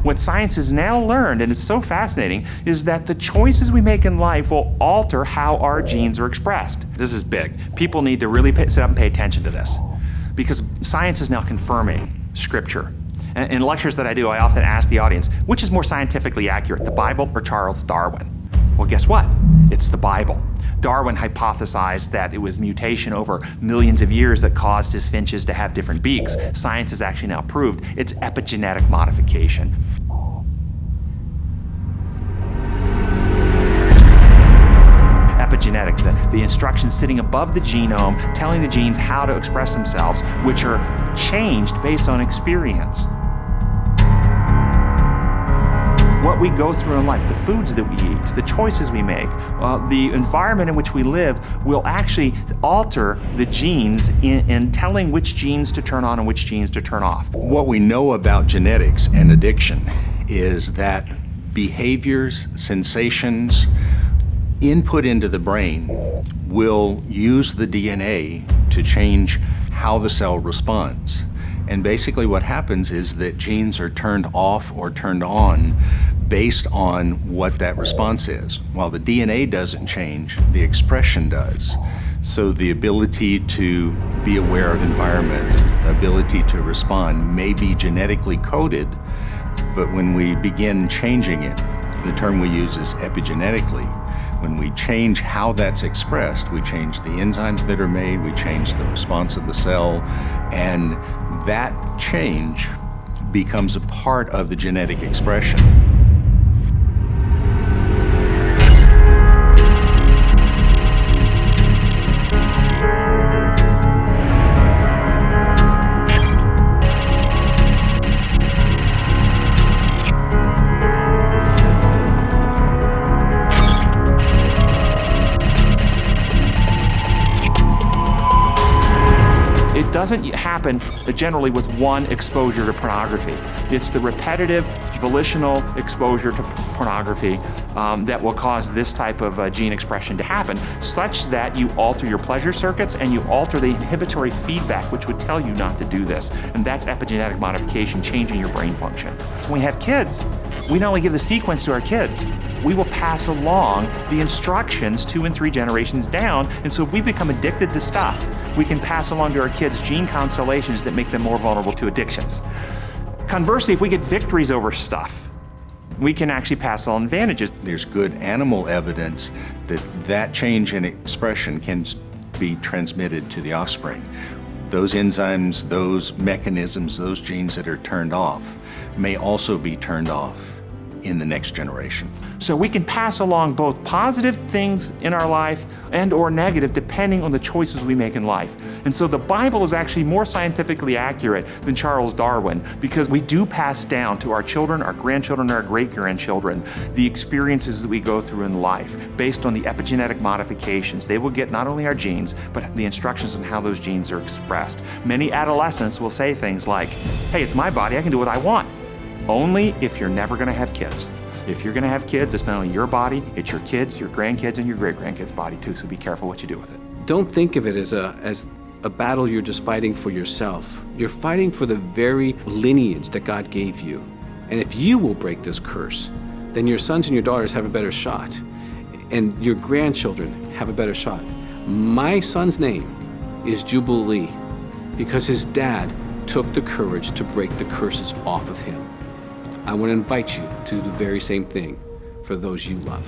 What science has now learned, and it's so fascinating, is that the choices we make in life will alter how our genes are expressed. This is big. People need to really sit up and pay attention to this, because science is now confirming Scripture. In lectures that I do, I often ask the audience, which is more scientifically accurate, the Bible or Charles Darwin? Well, guess what? It's the Bible. Darwin hypothesized that it was mutation over millions of years that caused his finches to have different beaks. Science has actually now proved it's epigenetic modification. Epigenetic, the instructions sitting above the genome, telling the genes how to express themselves, which are changed based on experience. What we go through in life, the foods that we eat, the choices we make, the environment in which we live will actually alter the genes in telling which genes to turn on and which genes to turn off. What we know about genetics and addiction is that behaviors, sensations, input into the brain will use the DNA to change how the cell responds. And basically what happens is that genes are turned off or turned on based on what that response is. While the DNA doesn't change, the expression does. So the ability to be aware of environment, ability to respond may be genetically coded, but when we begin changing it, the term we use is epigenetically. When we change how that's expressed, we change the enzymes that are made, we change the response of the cell, and that change becomes a part of the genetic expression. It doesn't happen generally with one exposure to pornography. It's the repetitive, volitional exposure to pornography that will cause this type of gene expression to happen, such that you alter your pleasure circuits and you alter the inhibitory feedback, which would tell you not to do this. And that's epigenetic modification, changing your brain function. When we have kids, we not only give the sequence to our kids, we will pass along the instructions 2 and 3 generations down. And so if we become addicted to stuff, we can pass along to our kids gene constellations that make them more vulnerable to addictions. Conversely, if we get victories over stuff, we can actually pass on advantages. There's good animal evidence that that change in expression can be transmitted to the offspring. Those enzymes, those mechanisms, those genes that are turned off may also be turned off in the next generation. So we can pass along both positive things in our life and or negative depending on the choices we make in life. And so the Bible is actually more scientifically accurate than Charles Darwin, because we do pass down to our children, our grandchildren, our great-grandchildren the experiences that we go through in life based on the epigenetic modifications. They will get not only our genes, but the instructions on how those genes are expressed. Many adolescents will say things like, hey, it's my body, I can do what I want. Only if you're never going to have kids. If you're going to have kids, it's not only your body, it's your kids, your grandkids, and your great-grandkids' body too, so be careful what you do with it. Don't think of it as a battle you're just fighting for yourself. You're fighting for the very lineage that God gave you. And if you will break this curse, then your sons and your daughters have a better shot, and your grandchildren have a better shot. My son's name is Jubilee because his dad took the courage to break the curses off of him. I want to invite you to do the very same thing for those you love.